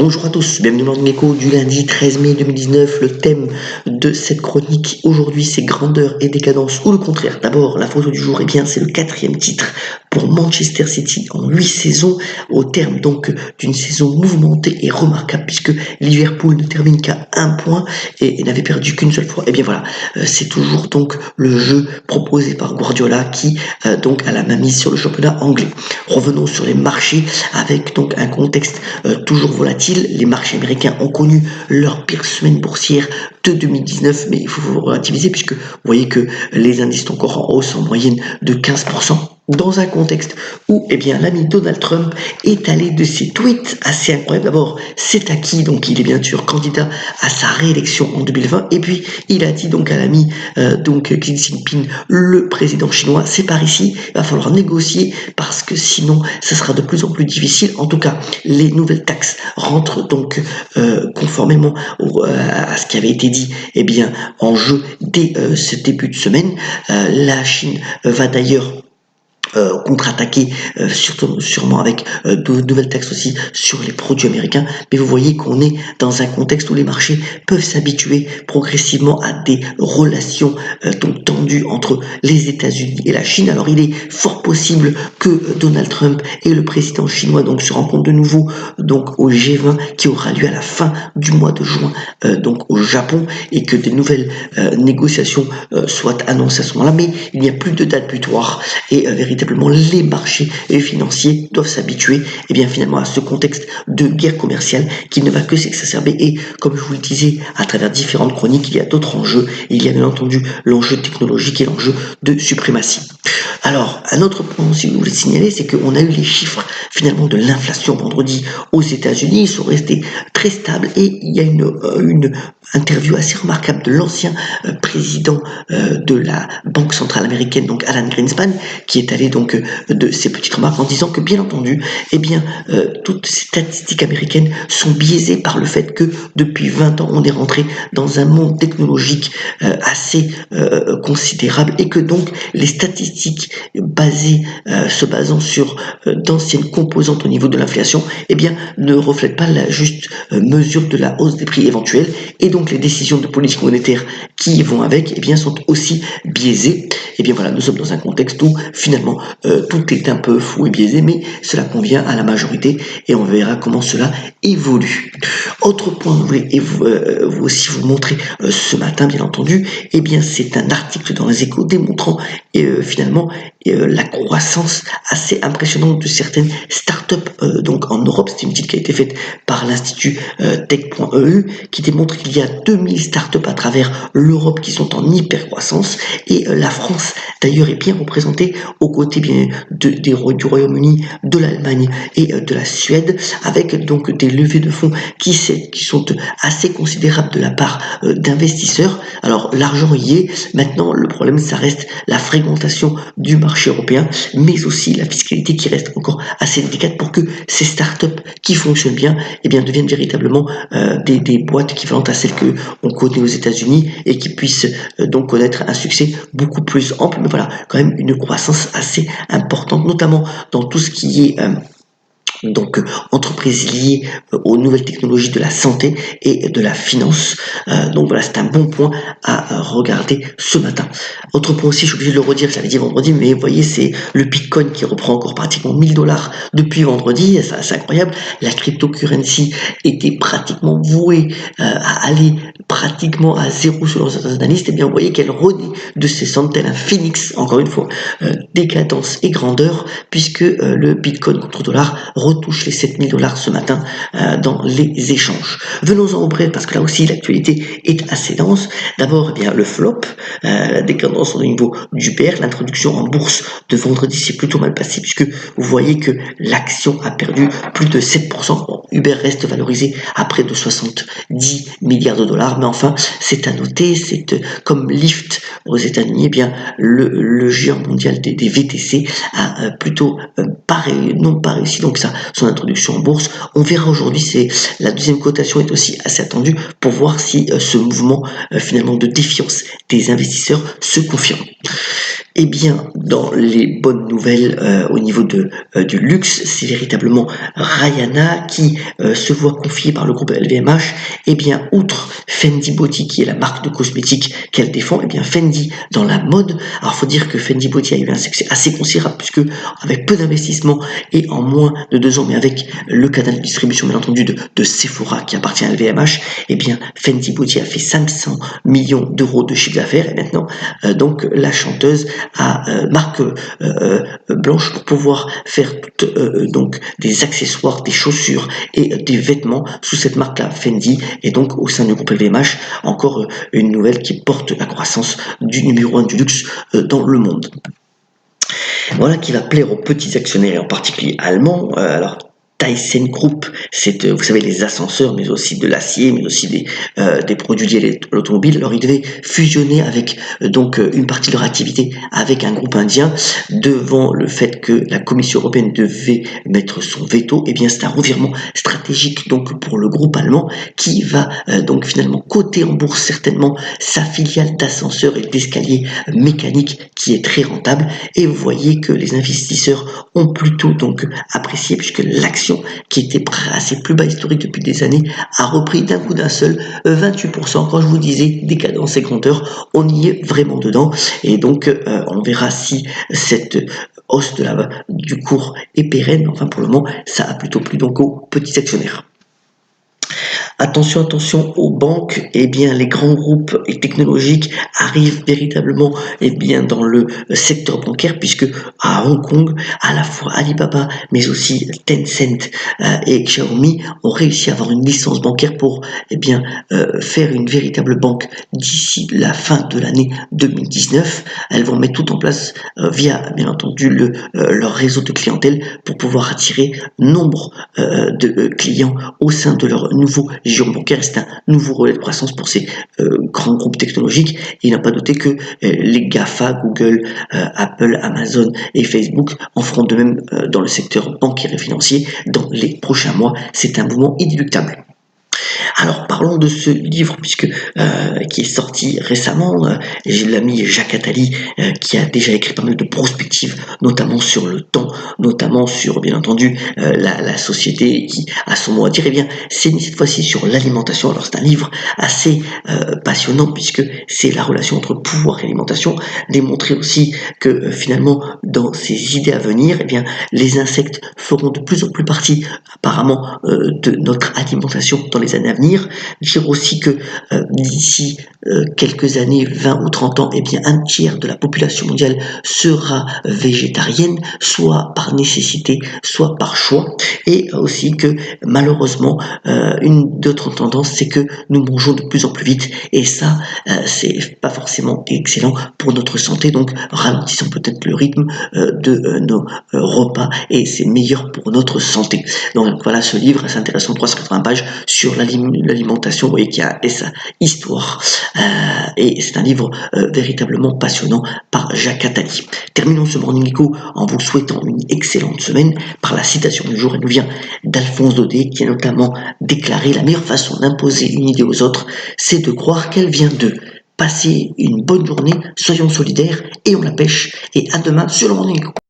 Bonjour à tous, bienvenue dans l'écho du lundi 13 mai 2019. Le thème de cette chronique aujourd'hui, c'est grandeur et décadence, ou le contraire. D'abord, la photo du jour, c'est le 4e titre pour Manchester City en 8 saisons, au terme donc d'une saison mouvementée et remarquable, puisque Liverpool ne termine qu'à 1 point et n'avait perdu qu'une seule fois. C'est toujours donc le jeu proposé par Guardiola qui donc a la main mise sur le championnat anglais. Revenons sur les marchés avec donc un contexte toujours volatile. Les marchés américains ont connu leur pire semaine boursière de 2019, mais il faut relativiser puisque vous voyez que les indices sont encore en hausse en moyenne de 15%. Dans un contexte où l'ami Donald Trump est allé de ses tweets assez incroyables. D'abord, c'est acquis, donc il est bien sûr candidat à sa réélection en 2020. Et puis, il a dit donc à l'ami Xi Jinping, le président chinois, c'est par ici, il va falloir négocier parce que sinon, ça sera de plus en plus difficile. En tout cas, les nouvelles taxes rentrent donc conformément à ce qui avait été dit en jeu dès ce début de semaine. La Chine va d'ailleurs contre-attaquer sûrement avec de nouvelles taxes aussi sur les produits américains, mais vous voyez qu'on est dans un contexte où les marchés peuvent s'habituer progressivement à des relations donc tendues entre les États-Unis et la Chine. Alors il est fort possible que Donald Trump et le président chinois donc se rencontrent de nouveau donc au G20 qui aura lieu à la fin du mois de juin donc au Japon, et que des nouvelles négociations soient annoncées à ce moment-là, mais il n'y a plus de date butoir et véritablement les marchés financiers doivent s'habituer finalement à ce contexte de guerre commerciale qui ne va que s'exacerber. Et comme je vous le disais à travers différentes chroniques, il y a d'autres enjeux. Il y a bien entendu l'enjeu technologique et l'enjeu de suprématie. Alors, un autre point aussi que je voulais signaler, c'est qu'on a eu les chiffres finalement de l'inflation vendredi aux États-Unis. Ils sont restés très stables et il y a une interview assez remarquable de l'ancien président de la Banque centrale américaine, donc Alan Greenspan, qui est allé donc de ses petites remarques en disant que bien entendu, toutes ces statistiques américaines sont biaisées par le fait que depuis 20 ans, on est rentré dans un monde technologique assez considérable, et que donc les statistiques se basant sur d'anciennes composantes au niveau de l'inflation, ne reflètent pas la juste mesure de la hausse des prix éventuels, et donc les décisions de politique monétaire qui vont avec sont aussi biaisées. Nous sommes dans un contexte où finalement tout est un peu fou et biaisé, mais cela convient à la majorité et on verra comment cela évolue. Autre point que je voulais vous aussi vous montrer ce matin, bien entendu, c'est un article dans les Échos démontrant finalement la croissance assez impressionnante de certaines startups donc en Europe. C'est une étude qui a été faite par l'institut tech.eu qui démontre qu'il y a 2000 startups à travers l'Europe qui sont en hyper croissance, et la France d'ailleurs est bien représentée aux côtés du Royaume-Uni, de l'Allemagne et de la Suède, avec donc des levées de fonds qui sont assez considérables de la part d'investisseurs. Alors l'argent y est, maintenant le problème ça reste la fragmentation du marché européen, mais aussi la fiscalité qui reste encore assez délicate pour que ces startups qui fonctionnent bien deviennent véritablement des boîtes équivalentes à celles que on connaît aux États-Unis et qui puissent donc connaître un succès beaucoup plus ample, mais voilà, quand même une croissance assez importante, notamment dans tout ce qui est donc entreprises liées aux nouvelles technologies de la santé et de la finance. Donc voilà, c'est un bon point à regarder ce matin. Autre point aussi, je suis obligé de le redire, je l'avais dit vendredi, mais vous voyez, c'est le Bitcoin qui reprend encore pratiquement $1000 depuis vendredi. C'est incroyable. La cryptocurrency était pratiquement vouée à aller pratiquement à zéro selon certains analystes. Vous voyez qu'elle renaît de ses centaines, un phénix, encore une fois, décadence et grandeur, puisque le Bitcoin contre dollar retouche les $7000 ce matin dans les échanges. Venons-en au bref, parce que là aussi l'actualité est assez dense. D'abord, le flop, la décadence au niveau d'Uber, l'introduction en bourse de vendredi s'est plutôt mal passée, puisque vous voyez que l'action a perdu plus de 7%. Bon, Uber reste valorisé à près de 70 milliards de dollars, mais enfin, c'est à noter, c'est comme Lyft aux États-Unis, le géant mondial des VTC a plutôt pas réussi donc sa son introduction en bourse. On verra aujourd'hui, la deuxième cotation est aussi assez attendue pour voir si ce mouvement finalement de défiance des investisseurs se confirme. Eh bien, dans les bonnes nouvelles au niveau du luxe, c'est véritablement Rihanna qui se voit confiée par le groupe LVMH. Eh bien, outre Fendi Beauty, qui est la marque de cosmétiques qu'elle défend, eh bien Fendi dans la mode. Alors, faut dire que Fendi Beauty a eu un succès assez considérable puisque avec peu d'investissement et en moins de 2 ans, mais avec le canal de distribution bien entendu de Sephora qui appartient à LVMH, eh bien Fendi Beauty a fait 500 millions d'euros de chiffre d'affaires et maintenant donc la chanteuse à marque blanche pour pouvoir faire donc des accessoires, des chaussures et des vêtements sous cette marque-là Fendi, et donc au sein du groupe LVMH, encore une nouvelle qui porte la croissance du numéro 1 du luxe dans le monde. Voilà qui va plaire aux petits actionnaires et en particulier allemands. Alors ThyssenKrupp, c'est, vous savez, les ascenseurs, mais aussi de l'acier, mais aussi des produits liés à l'automobile. Alors, ils devaient fusionner avec donc une partie de leur activité avec un groupe indien devant le fait que la Commission européenne devait mettre son veto. Eh bien, c'est un revirement stratégique donc pour le groupe allemand qui va donc finalement coter en bourse certainement sa filiale d'ascenseurs et d'escaliers mécaniques qui est très rentable. Et vous voyez que les investisseurs ont plutôt donc apprécié puisque l'action qui était assez plus bas historique depuis des années a repris d'un coup d'un seul 28%. Quand je vous disais décadence et compteur, on y est vraiment dedans et donc on verra si cette hausse du cours est pérenne. Enfin pour le moment ça a plutôt plu donc aux petits actionnaires. Attention, attention aux banques, eh bien les grands groupes technologiques arrivent véritablement dans le secteur bancaire puisque à Hong Kong, à la fois Alibaba mais aussi Tencent et Xiaomi ont réussi à avoir une licence bancaire pour faire une véritable banque d'ici la fin de l'année 2019. Elles vont mettre tout en place via bien entendu leur réseau de clientèle pour pouvoir attirer nombre de clients au sein de leur nouveau géant bancaire. C'est un nouveau relais de croissance pour ces grands groupes technologiques. Et il n'a pas noté que les GAFA, Google, Apple, Amazon et Facebook en feront de même dans le secteur bancaire et financier dans les prochains mois. C'est un mouvement inéluctable. Alors parlons de ce livre qui est sorti récemment. J'ai l'ami Jacques Attali qui a déjà écrit pas mal de prospectives, notamment sur le temps, notamment sur bien entendu la société qui a son mot à dire. Et bien c'est cette fois-ci sur l'alimentation. Alors c'est un livre assez passionnant puisque c'est la relation entre pouvoir et alimentation, démontrer aussi que finalement dans ces idées à venir, les insectes feront de plus en plus partie apparemment de notre alimentation dans les années à venir. Dire aussi que d'ici quelques années, 20 ou 30 ans, un tiers de la population mondiale sera végétarienne, soit par nécessité, soit par choix. Et aussi que malheureusement, une d'autres tendances, c'est que nous mangeons de plus en plus vite. Et ça, c'est pas forcément excellent pour notre santé. Donc, ralentissons peut-être le rythme de nos repas et c'est meilleur pour notre santé. Donc voilà, ce livre, c'est intéressant, 380 pages sur l'alimentation, vous voyez qu'il y a sa histoire et c'est un livre véritablement passionnant par Jacques Attali. Terminons ce Morning Echo en vous souhaitant une excellente semaine par la citation du jour. Elle nous vient d'Alphonse Daudet qui a notamment déclaré: la meilleure façon d'imposer une idée aux autres, c'est de croire qu'elle vient d'eux. Passez une bonne journée, soyons solidaires et on la pêche, et à demain sur le Morning Echo.